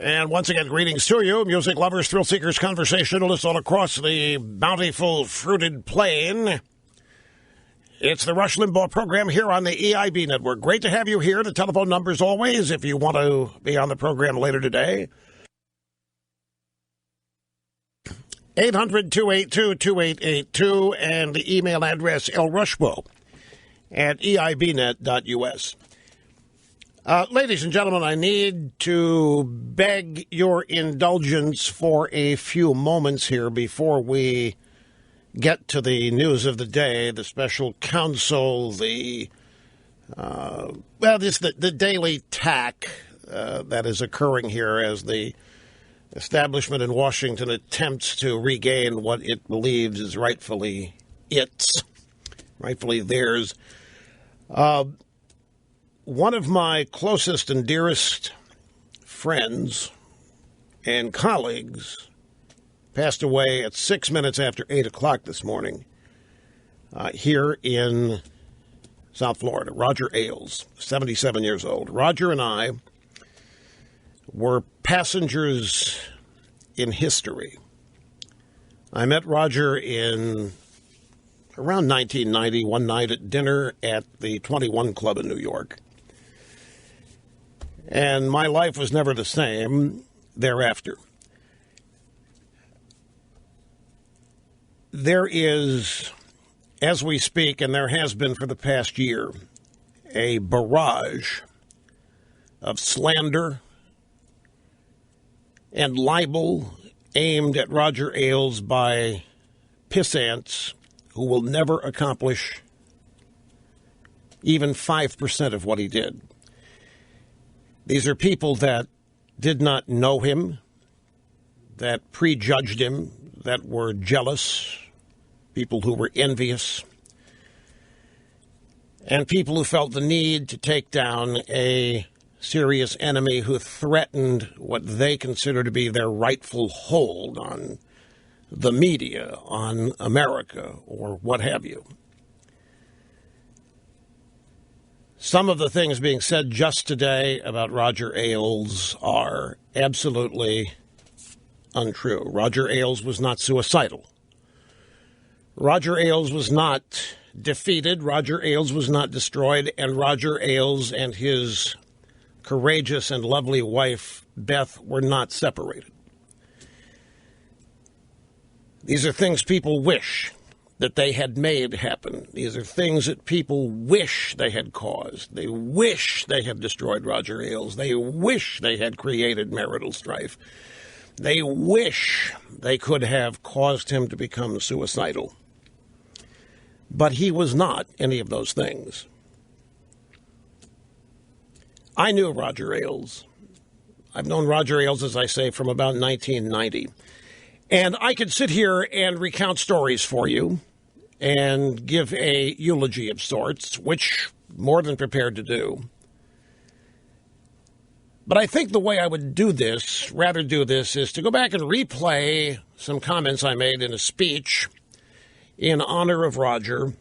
And once again, greetings to you, music lovers, thrill seekers, conversationalists all across the bountiful, fruited plain. It's the Rush Limbaugh program here on the EIB network. Great to have you here. The telephone numbers always, if you want to be on the program later today. 800-282-2882 and the email address lrushbo@eibnet.us. Ladies and gentlemen, I need to beg your indulgence for a few moments here before we get to the news of the day, the special counsel, the daily tack that is occurring here as the establishment in Washington attempts to regain what it believes is rightfully theirs. One of my closest and dearest friends and colleagues passed away at 6 minutes after 8 o'clock this morning here in South Florida. Roger Ailes, 77 years old. Roger and I were passengers in history. I met Roger in around 1990, one night at dinner at the 21 Club in New York. And my life was never the same thereafter. There is, as we speak, and there has been for the past year, a barrage of slander and libel aimed at Roger Ailes by pissants who will never accomplish even 5% of what he did. These are people that did not know him, that prejudged him, that were jealous, people who were envious, and people who felt the need to take down a serious enemy who threatened what they consider to be their rightful hold on the media, on America, or what have you. Some of the things being said just today about Roger Ailes are absolutely untrue. Roger Ailes was not suicidal. Roger Ailes was not defeated. Roger Ailes was not destroyed. And Roger Ailes and his courageous and lovely wife, Beth, were not separated. These are things people wish that they had made happen. These are things that people wish they had caused. They wish they had destroyed Roger Ailes. They wish they had created marital strife. They wish they could have caused him to become suicidal. But he was not any of those things. I knew Roger Ailes. I've known Roger Ailes, as I say, from about 1990. And I could sit here and recount stories for you and give a eulogy of sorts, which more than prepared to do. But I think the way I would rather do this, is to go back and replay some comments I made in a speech in honor of Roger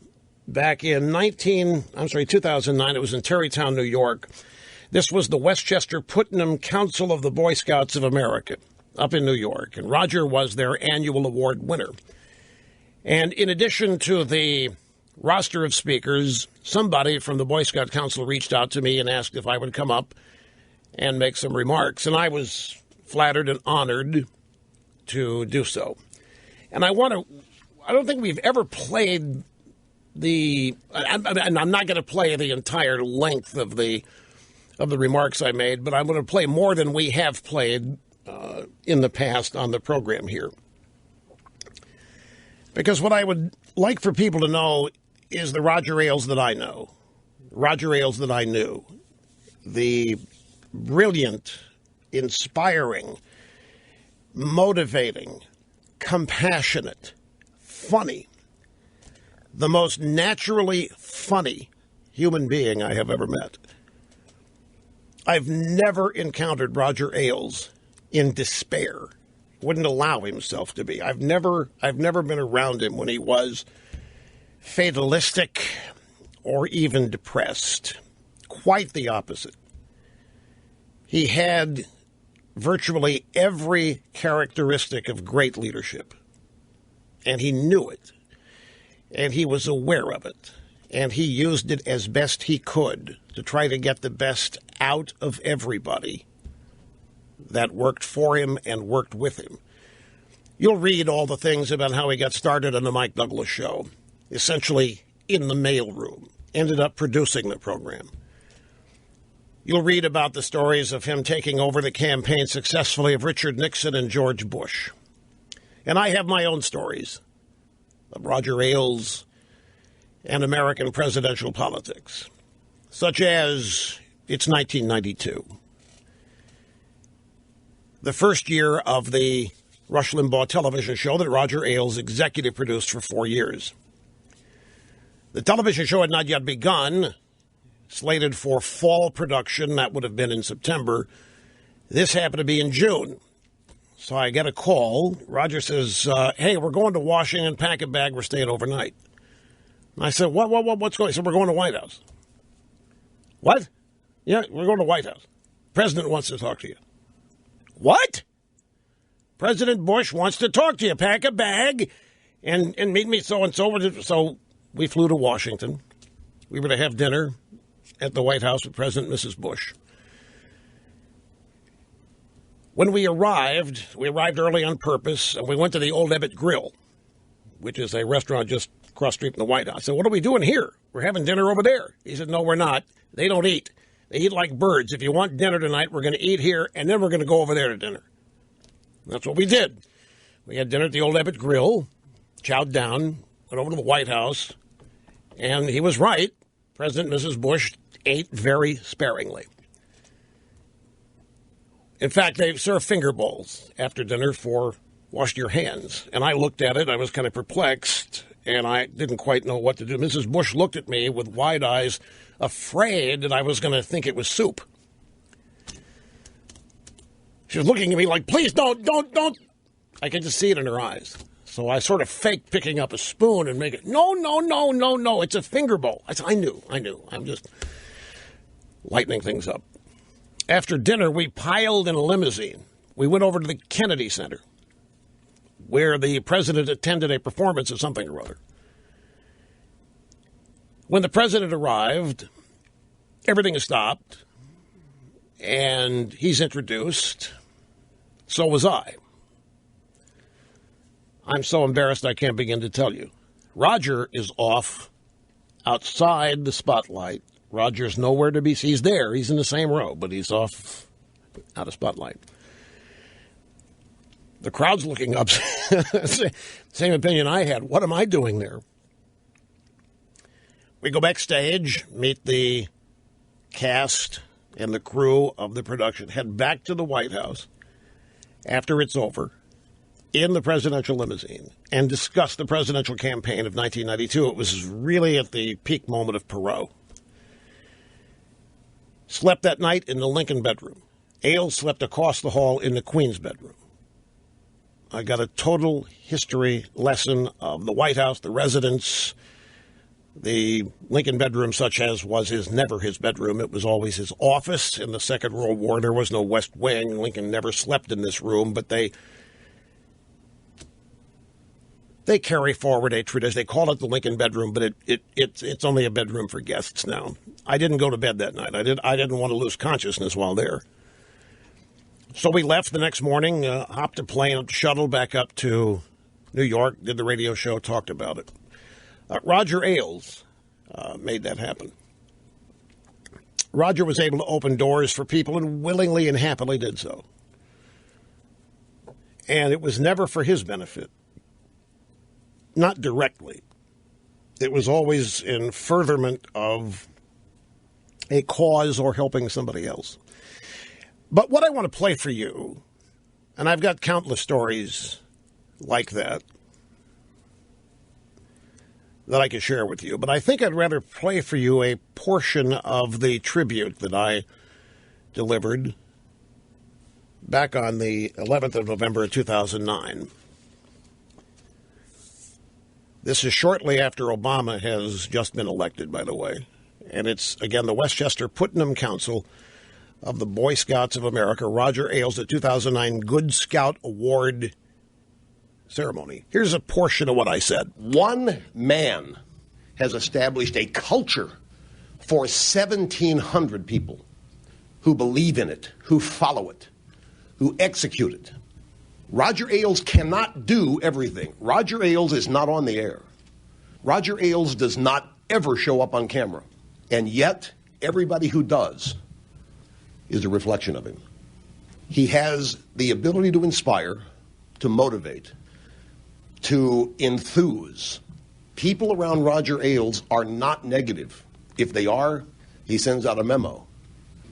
back in 2009. It was in Tarrytown, New York. This was the Westchester Putnam Council of the Boy Scouts of America up in New York, and Roger was their annual award winner. And in addition to the roster of speakers, somebody from the Boy Scout Council reached out to me and asked if I would come up and make some remarks. And I was flattered and honored to do so. And I don't think we've ever played and I'm not going to play the entire length of the remarks I made, but I'm going to play more than we have played in the past on the program here. Because what I would like for people to know is the Roger Ailes that I know, Roger Ailes that I knew, the brilliant, inspiring, motivating, compassionate, funny, the most naturally funny human being I have ever met. I've never encountered Roger Ailes in despair. Wouldn't allow himself to be. I've never been around him when he was fatalistic or even depressed. Quite the opposite. He had virtually every characteristic of great leadership. And he knew it. And he was aware of it. And he used it as best he could to try to get the best out of everybody that worked for him and worked with him. You'll read all the things about how he got started on the Mike Douglas show, essentially in the mailroom, ended up producing the program. You'll read about the stories of him taking over the campaign successfully of Richard Nixon and George Bush. And I have my own stories of Roger Ailes and American presidential politics, such as it's 1992. The first year of the Rush Limbaugh television show that Roger Ailes executive produced for 4 years. The television show had not yet begun, slated for fall production. That would have been in September. This happened to be in June. So I get a call. Roger says, hey, we're going to Washington, pack a bag, we're staying overnight. And I said, what's going on? He said, we're going to White House. What? Yeah, we're going to White House. President wants to talk to you. What? President Bush wants to talk to you. Pack a bag and meet me so-and-so. So we flew to Washington. We were to have dinner at the White House with President and Mrs. Bush. When we arrived early on purpose, and we went to the Old Ebbitt Grill, which is a restaurant just across the street from the White House. I said, what are we doing here? We're having dinner over there. He said, no, we're not. They don't eat. They eat like birds. If you want dinner tonight, we're going to eat here, and then we're going to go over there to dinner. That's what we did. We had dinner at the Old Ebbitt Grill, chowed down, went over to the White House, and he was right. President and Mrs. Bush ate very sparingly. In fact, they served finger bowls after dinner for wash your hands. And I looked at it. I was kind of perplexed, and I didn't quite know what to do. Mrs. Bush looked at me with wide eyes, afraid that I was going to think it was soup. She was looking at me like, please, don't. I could just see it in her eyes. So I sort of faked picking up a spoon and make it, no, it's a finger bowl. I said, I knew. I'm just lightening things up. After dinner, we piled in a limousine. We went over to the Kennedy Center, where the president attended a performance of something or other. When the president arrived, everything is stopped, and he's introduced. So was I. I'm so embarrassed I can't begin to tell you. Roger is off outside the spotlight. Roger's nowhere to be seen. He's there. He's in the same row, but he's off out of spotlight. The crowd's looking up. Same opinion I had. What am I doing there? We go backstage, meet the cast and the crew of the production, head back to the White House after it's over in the presidential limousine and discuss the presidential campaign of 1992. It was really at the peak moment of Perot. Slept that night in the Lincoln bedroom. Ailes slept across the hall in the Queen's bedroom. I got a total history lesson of the White House, the residence, the Lincoln bedroom, such as was never his bedroom. It was always his office. In the Second World War, there was no West Wing. Lincoln never slept in this room, but they carry forward a tradition. They call it the Lincoln bedroom, but it's only a bedroom for guests now. I didn't go to bed that night. I didn't want to lose consciousness while there. So we left the next morning, hopped a plane, shuttle back up to New York, did the radio show, talked about it. Roger Ailes made that happen. Roger was able to open doors for people and willingly and happily did so. And it was never for his benefit. Not directly. It was always in furtherment of a cause or helping somebody else. But what I want to play for you, and I've got countless stories like that I could share with you, but I think I'd rather play for you a portion of the tribute that I delivered back on the 11th of November of 2009. This is shortly after Obama has just been elected, by the way. And it's, again, the Westchester Putnam Council of the Boy Scouts of America, Roger Ailes, the 2009 Good Scout Award ceremony. Here's a portion of what I said. One man has established a culture for 1,700 people who believe in it, who follow it, who execute it. Roger Ailes cannot do everything. Roger Ailes is not on the air. Roger Ailes does not ever show up on camera. And yet, everybody who does is a reflection of him. He has the ability to inspire, to motivate, to enthuse. People around Roger Ailes are not negative. If they are, he sends out a memo.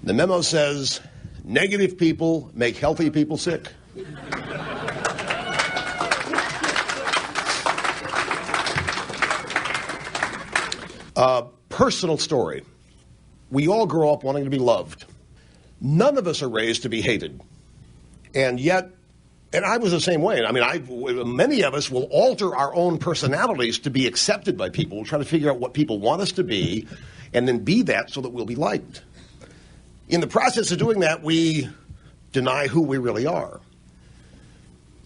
The memo says, negative people make healthy people sick. Personal story. We all grow up wanting to be loved. None of us are raised to be hated. And yet, and I was the same way. I mean, many of us will alter our own personalities to be accepted by people. We'll try to figure out what people want us to be and then be that so that we'll be liked. In the process of doing that, we deny who we really are.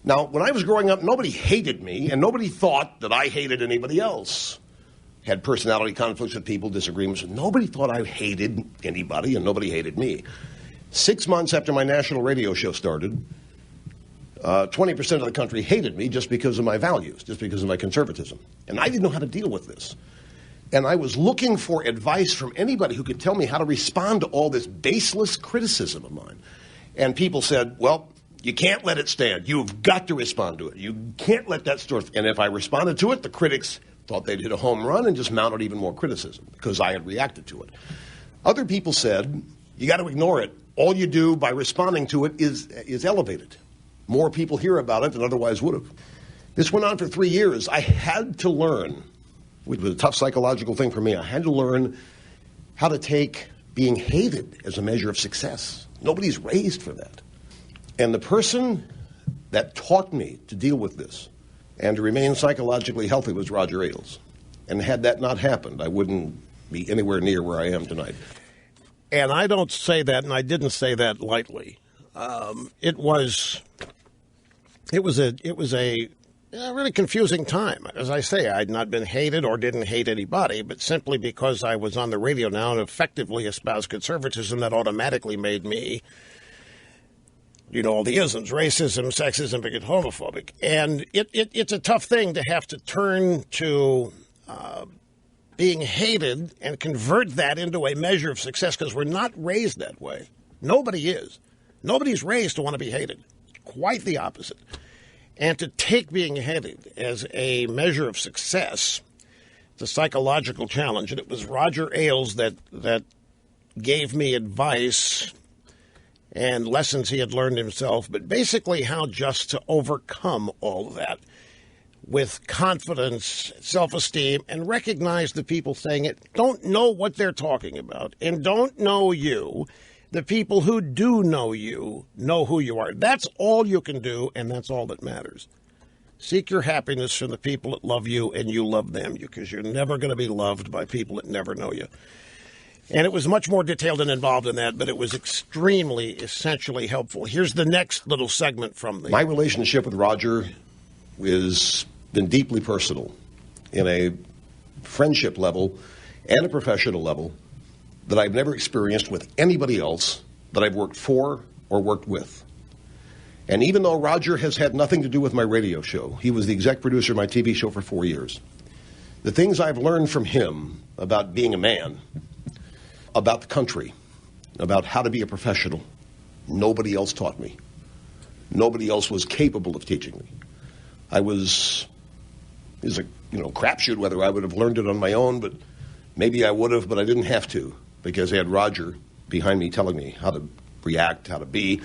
Now, when I was growing up, nobody hated me, and nobody thought that I hated anybody else. Had personality conflicts with people, disagreements. Nobody thought I hated anybody, and nobody hated me. 6 months after my national radio show started, 20% of the country hated me just because of my values, just because of my conservatism. And I didn't know how to deal with this. And I was looking for advice from anybody who could tell me how to respond to all this baseless criticism of mine. And people said, well, you can't let it stand. You've got to respond to it. You can't let that store. And if I responded to it, the critics thought they'd hit a home run and just mounted even more criticism because I had reacted to it. Other people said, you got to ignore it. All you do by responding to it is elevate it. More people hear about it than otherwise would have. This went on for 3 years. I had to learn, which was a tough psychological thing for me, I had to learn how to take being hated as a measure of success. Nobody's raised for that. And the person that taught me to deal with this and to remain psychologically healthy was Roger Ailes. And had that not happened, I wouldn't be anywhere near where I am tonight. And I don't say that, and I didn't say that lightly. It was a really confusing time. As I say, I'd not been hated or didn't hate anybody, but simply because I was on the radio now and effectively espoused conservatism, that automatically made me, all the isms, racism, sexism, bigot, homophobic. And it's a tough thing to have to turn to being hated and convert that into a measure of success, because we're not raised that way. Nobody is. Nobody's raised to want to be hated. Quite the opposite. And to take being hated as a measure of success, it's a psychological challenge. And it was Roger Ailes that gave me advice and lessons he had learned himself, but basically how just to overcome all of that with confidence, self-esteem, and recognize the people saying it don't know what they're talking about and don't know you. The people who do know you know who you are. That's all you can do, and that's all that matters. Seek your happiness from the people that love you, and you love them, because you're never going to be loved by people that never know you. And it was much more detailed and involved in that, but it was extremely, essentially helpful. Here's the next little segment from My relationship with Roger has been deeply personal in a friendship level and a professional level that I've never experienced with anybody else that I've worked for or worked with. And even though Roger has had nothing to do with my radio show, he was the exec producer of my TV show for 4 years, the things I've learned from him about being a man, about the country, about how to be a professional, nobody else taught me. Nobody else was capable of teaching me. It was a crapshoot whether I would have learned it on my own, but maybe I would have, but I didn't have to, because I had Roger behind me telling me how to react, how to be.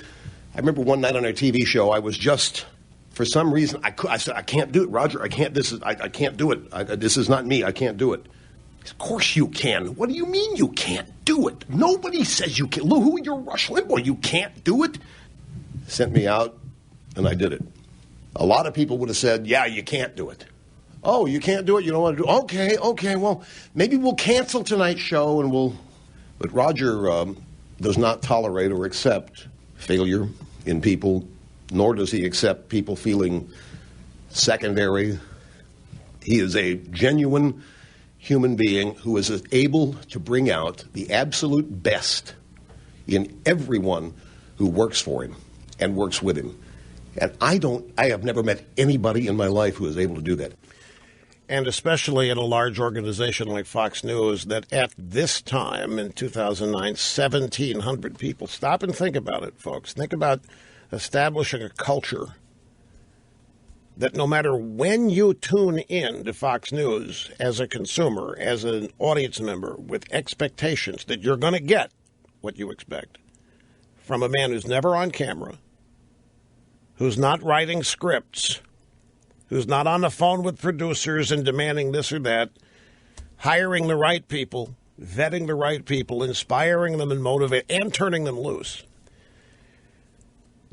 I remember one night on our TV show, I was just, for some reason, I said, I can't do it, Roger. I can't do it. This is not me. I can't do it. Of course you can. What do you mean you can't do it? Nobody says you can. Who, you're Rush Limbaugh. You can't do it? Sent me out, and I did it. A lot of people would have said, yeah, you can't do it. Oh, you can't do it? You don't want to do it? Okay, well, maybe we'll cancel tonight's show, and we'll... But Roger does not tolerate or accept failure in people, nor does he accept people feeling secondary. He is a genuine human being who is able to bring out the absolute best in everyone who works for him and works with him. And I have never met anybody in my life who is able to do that. And especially in a large organization like Fox News, that at this time in 2009, 1,700 people. Stop and think about it, folks. Think about establishing a culture that no matter when you tune in to Fox News as a consumer, as an audience member, with expectations that you're going to get what you expect from a man who's never on camera, who's not writing scripts, who's not on the phone with producers and demanding this or that, hiring the right people, vetting the right people, inspiring them and motivating, and turning them loose.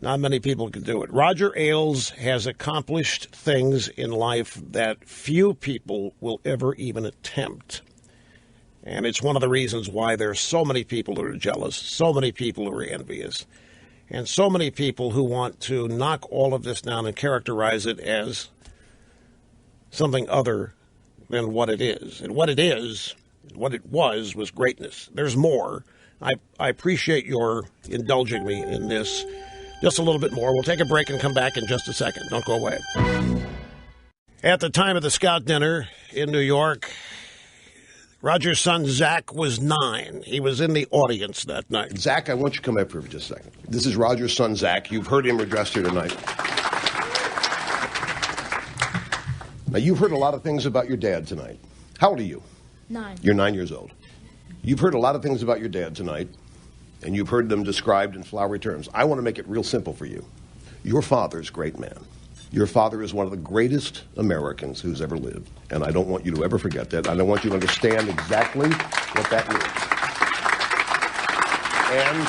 Not many people can do it. Roger Ailes has accomplished things in life that few people will ever even attempt. And it's one of the reasons why there's so many people who are jealous, so many people who are envious, and so many people who want to knock all of this down and characterize it as something other than what it is. And what it is, what it was greatness. There's more. I appreciate your indulging me in this just a little bit more. We'll take a break and come back in just a second. Don't go away. At the time of the Scout dinner in New York, Roger's son, Zach, was 9. He was in the audience that night. Zach, I want you to come up here for just a second. This is Roger's son, Zach. You've heard him addressed here tonight. Now, you've heard a lot of things about your dad tonight. How old are you? 9. You're 9 years old. You've heard a lot of things about your dad tonight, and you've heard them described in flowery terms. I want to make it real simple for you. Your father's a great man. Your father is one of the greatest Americans who's ever lived, and I don't want you to ever forget that. I don't want you to understand exactly what that means. And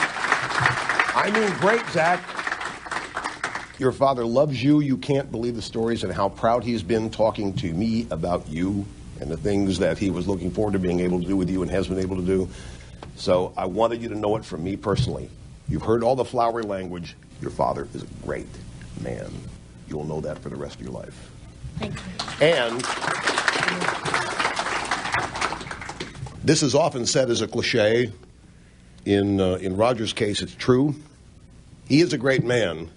I mean great, Zach. Your father loves you. You can't believe the stories and how proud he's been talking to me about you and the things that he was looking forward to being able to do with you and has been able to do. So I wanted you to know it from me personally. You've heard all the flowery language. Your father is a great man. You'll know that for the rest of your life. Thank you. And this is often said as a cliche. In Roger's case, it's true. He is a great man,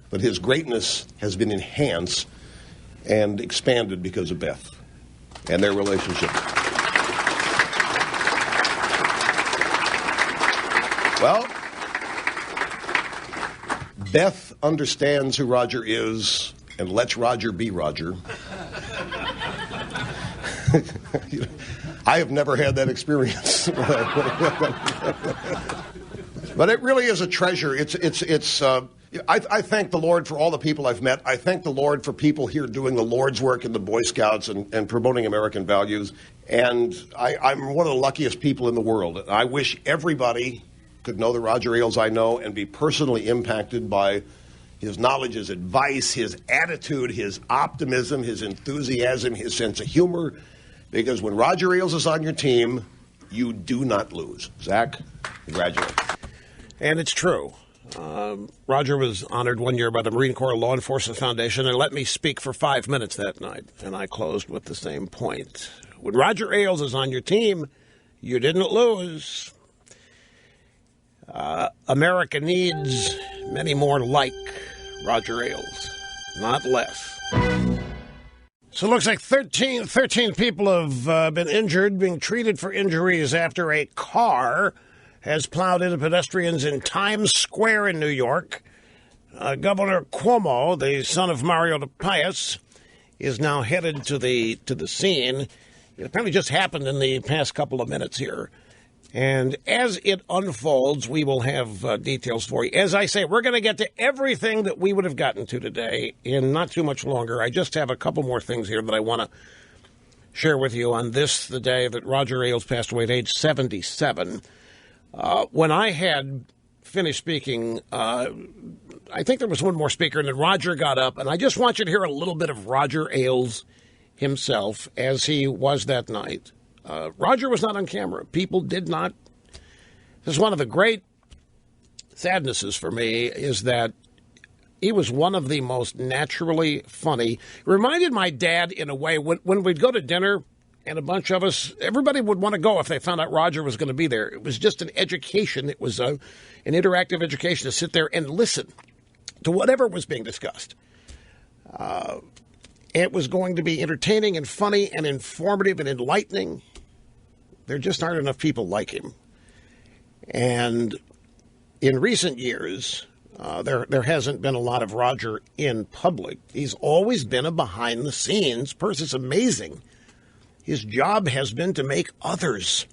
but his greatness has been enhanced and expanded because of Beth and their relationship. Well, Beth understands who Roger is and lets Roger be Roger. I have never had that experience. But it really is a treasure. I thank the Lord for all the people I've met. I thank the Lord for people here doing the Lord's work in the Boy Scouts and promoting American values. And I'm one of the luckiest people in the world. I wish everybody could know the Roger Ailes I know and be personally impacted by his knowledge, his advice, his attitude, his optimism, his enthusiasm, his sense of humor. Because when Roger Ailes is on your team, you do not lose. Zach, congratulations. And it's true. Roger was honored one year by the Marine Corps Law Enforcement Foundation and let me speak for 5 minutes that night. And I closed with the same point. When Roger Ailes is on your team, you didn't lose. America needs many more like Roger Ailes, not less. So it looks like 13 people have been injured, being treated for injuries after a car has plowed into pedestrians in Times Square in New York. Governor Cuomo, the son of Mario de Pius, is now headed to the scene. It apparently just happened in the past couple of minutes here. And as it unfolds, we will have details for you. As I say, we're going to get to everything that we would have gotten to today in not too much longer. I just have a couple more things here that I want to share with you on this, the day that Roger Ailes passed away at age 77. When I had finished speaking, I think there was one more speaker, and then Roger got up. And I just want you to hear a little bit of Roger Ailes himself as he was that night. Roger was not on camera. People did not. This is one of the great sadnesses for me is that he was one of the most naturally funny. It reminded my dad in a way when we'd go to dinner and a bunch of us, everybody would want to go if they found out Roger was going to be there. It was just an education. It was an interactive education to sit there and listen to whatever was being discussed. It was going to be entertaining and funny and informative and enlightening. There just aren't enough people like him. And in recent years, there hasn't been a lot of Roger in public. He's always been a behind-the-scenes person. It's amazing. His job has been to make others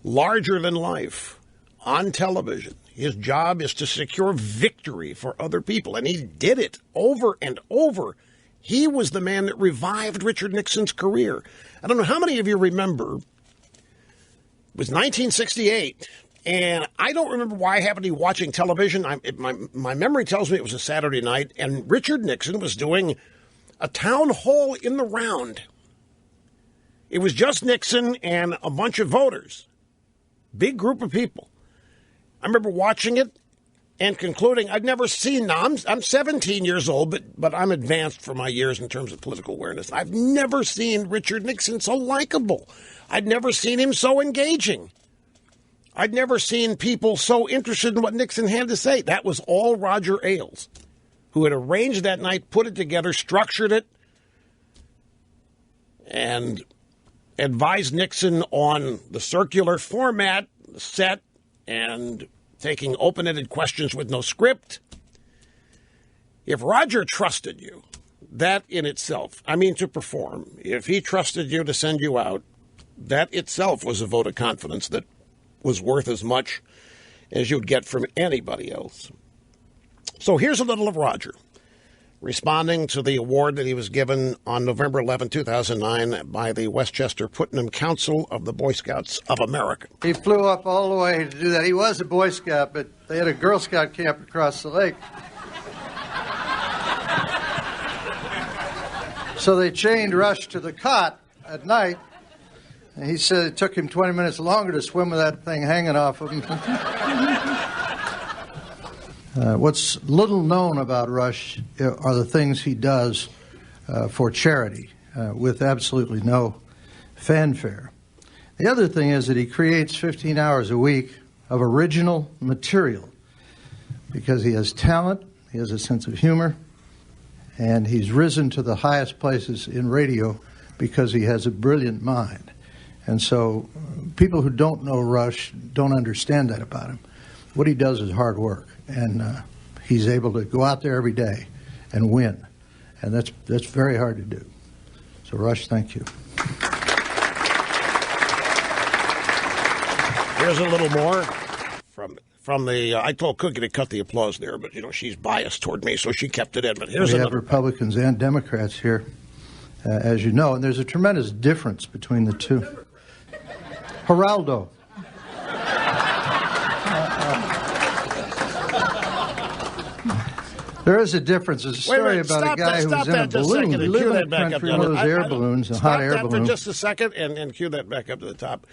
larger than life on television. His job is to secure victory for other people, and he did it over and over. He was the man that revived Richard Nixon's career. I don't know how many of you remember. It was 1968. And I don't remember why I happened to be watching television. My memory tells me it was a Saturday night, and Richard Nixon was doing a town hall in the round. It was just Nixon and a bunch of voters, big group of people. I remember watching it and concluding I'd never seen. Now I'm 17 years old, but I'm advanced for my years in terms of political awareness. I've never seen Richard Nixon so likable. I'd never seen him so engaging. I'd never seen people so interested in what Nixon had to say. That was all Roger Ailes, who had arranged that night, put it together, structured it, and advised Nixon on the circular format, the set, and taking open-ended questions with no script. If Roger trusted you, that in itself, to perform, if he trusted you to send you out, that itself was a vote of confidence that was worth as much as you'd get from anybody else. So here's a little of Roger responding to the award that he was given on November 11, 2009 by the Westchester Putnam Council of the Boy Scouts of America. He flew up all the way to do that. He was a Boy Scout, but they had a Girl Scout camp across the lake. So they chained Rush to the cot at night. And he said it took him 20 minutes longer to swim with that thing hanging off of him. What's little known about Rush are the things he does for charity with absolutely no fanfare. The other thing is that he creates 15 hours a week of original material because he has talent, he has a sense of humor, and he's risen to the highest places in radio because he has a brilliant mind. And so people who don't know Rush don't understand that about him. What he does is hard work, and he's able to go out there every day and win. And that's very hard to do. So, Rush, thank you. Here's a little more from the, I told Cookie to cut the applause there, but, she's biased toward me, so she kept it in. But here's we have Republicans and Democrats here, as you know, and there's a tremendous difference between the two. Geraldo. There is a difference. There's a story about a guy who was in a balloon. He lived in the country, one of those air balloons, a hot air balloon. Stop that for just a second and cue that back up to the top.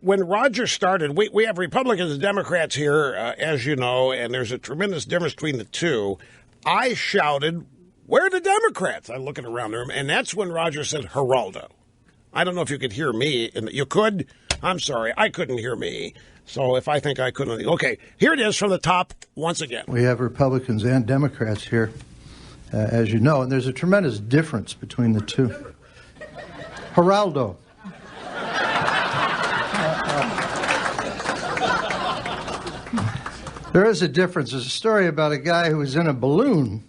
When Roger started, we have Republicans and Democrats here, as you know, and there's a tremendous difference between the two. I shouted, "Where are the Democrats?" I'm looking around the room, and that's when Roger said, "Geraldo." I don't know if you could hear me. You could? I'm sorry. I couldn't hear me. So if I think I couldn't. Okay, here it is from the top once again. We have Republicans and Democrats here, as you know, and there's a tremendous difference between the two. Geraldo. There is a difference. There's a story about a guy who was in a balloon,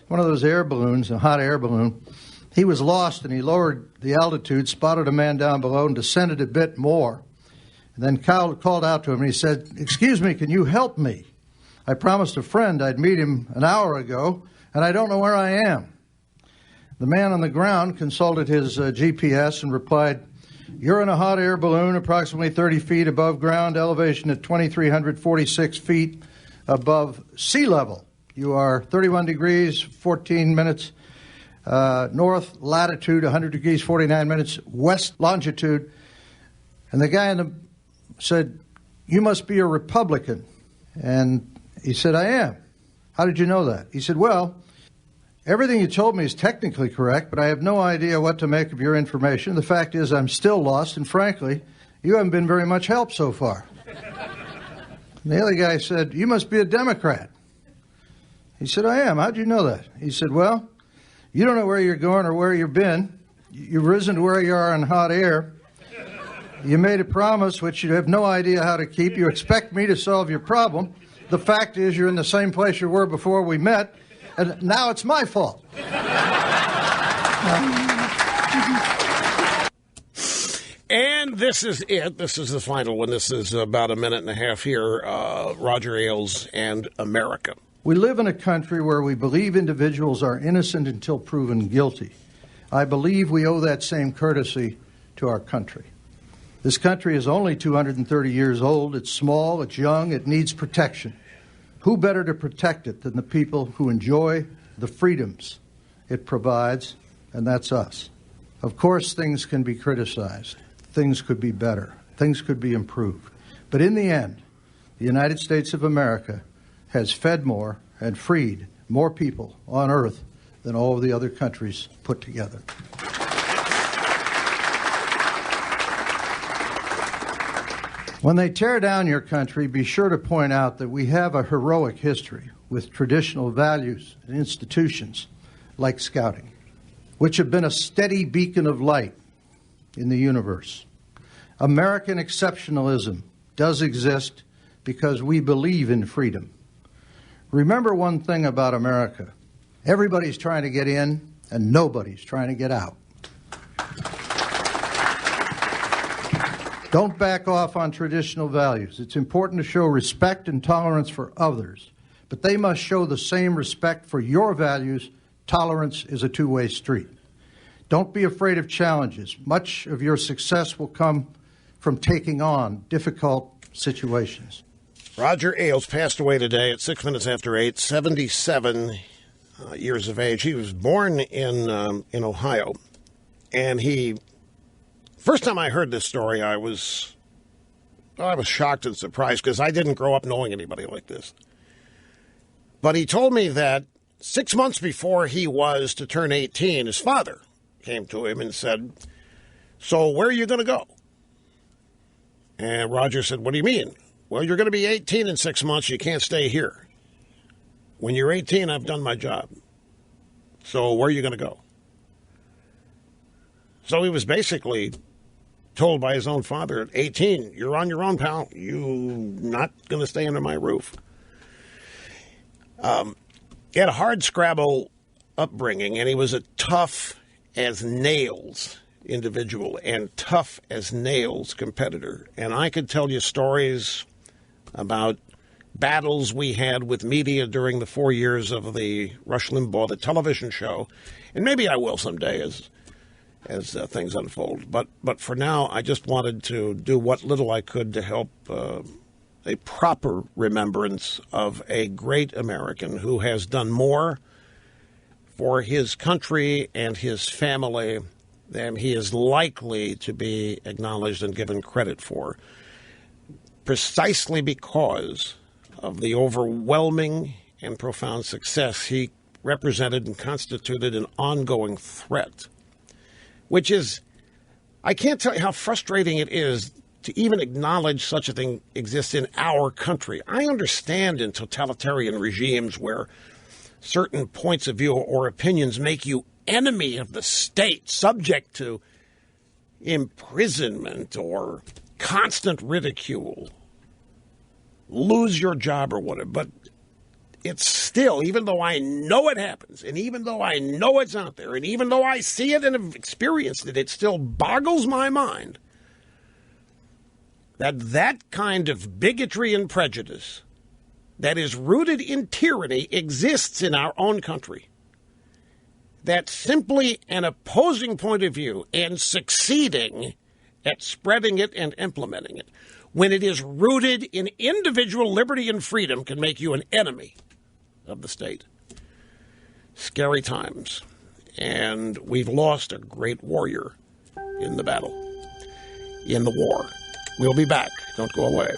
one of those air balloons, a hot air balloon. He was lost, and he lowered the altitude, spotted a man down below, and descended a bit more. And then called out to him, and he said, "Excuse me, can you help me? I promised a friend I'd meet him an hour ago, and I don't know where I am." The man on the ground consulted his GPS and replied, "You're in a hot air balloon approximately 30 feet above ground elevation at 2,346 feet above sea level. You are 31 degrees, 14 minutes north latitude, 100 degrees, 49 minutes west longitude." And the guy said, "You must be a Republican." And he said, "I am." "How did you know that?" He said, "Well, everything you told me is technically correct, but I have no idea what to make of your information. The fact is I'm still lost, and frankly, you haven't been very much help so far." And the other guy said, "You must be a Democrat." He said, "I am. How'd you know that?" He said, "Well, you don't know where you're going or where you've been. You've risen to where you are in hot air. You made a promise which you have no idea how to keep. You expect me to solve your problem. The fact is you're in the same place you were before we met, and now it's my fault." And this is it. This is the final one. This is about a minute and a half here. Roger Ailes and America. "We live in a country where we believe individuals are innocent until proven guilty. I believe we owe that same courtesy to our country. This country is only 230 years old. It's small, it's young, it needs protection. Who better to protect it than the people who enjoy the freedoms it provides, and that's us. Of course, things can be criticized. Things could be better. Things could be improved. But in the end, the United States of America has fed more and freed more people on earth than all of the other countries put together." When they tear down your country, be sure to point out that we have a heroic history with traditional values and institutions like Scouting, which have been a steady beacon of light in the universe. American exceptionalism does exist because we believe in freedom. Remember one thing about America: everybody's trying to get in and nobody's trying to get out. Don't back off on traditional values. It's important to show respect and tolerance for others, but they must show the same respect for your values. Tolerance is a two-way street. Don't be afraid of challenges. Much of your success will come from taking on difficult situations. Roger Ailes passed away today at 6 minutes after 8, 77 years of age. He was born in Ohio, and first time I heard this story, I was shocked and surprised because I didn't grow up knowing anybody like this. But he told me that 6 months before he was to turn 18, his father came to him and said, "So where are you going to go?" And Roger said, "What do you mean?" "Well, you're going to be 18 in 6 months. You can't stay here. When you're 18, I've done my job. So where are you going to go?" So he was basically told by his own father at 18, "You're on your own, pal. You're not going to stay under my roof." He had a hard scrabble upbringing, and he was a tough as nails individual and tough as nails competitor. And I could tell you stories about battles we had with media during the 4 years of the Rush Limbaugh, the television show, and maybe I will someday as things unfold. But for now, I just wanted to do what little I could to help a proper remembrance of a great American who has done more for his country and his family than he is likely to be acknowledged and given credit for, precisely because of the overwhelming and profound success he represented and constituted an ongoing threat, which is, I can't tell you how frustrating it is to even acknowledge such a thing exists in our country. I understand in totalitarian regimes where certain points of view or opinions make you enemy of the state, subject to imprisonment or constant ridicule, lose your job or whatever. But it's still, even though I know it happens, and even though I know it's out there, and even though I see it and have experienced it, it still boggles my mind that kind of bigotry and prejudice that is rooted in tyranny exists in our own country. That simply an opposing point of view and succeeding at spreading it and implementing it, when it is rooted in individual liberty and freedom, can make you an enemy of the state. Scary times. And we've lost a great warrior in the battle, in the war. We'll be back. Don't go away.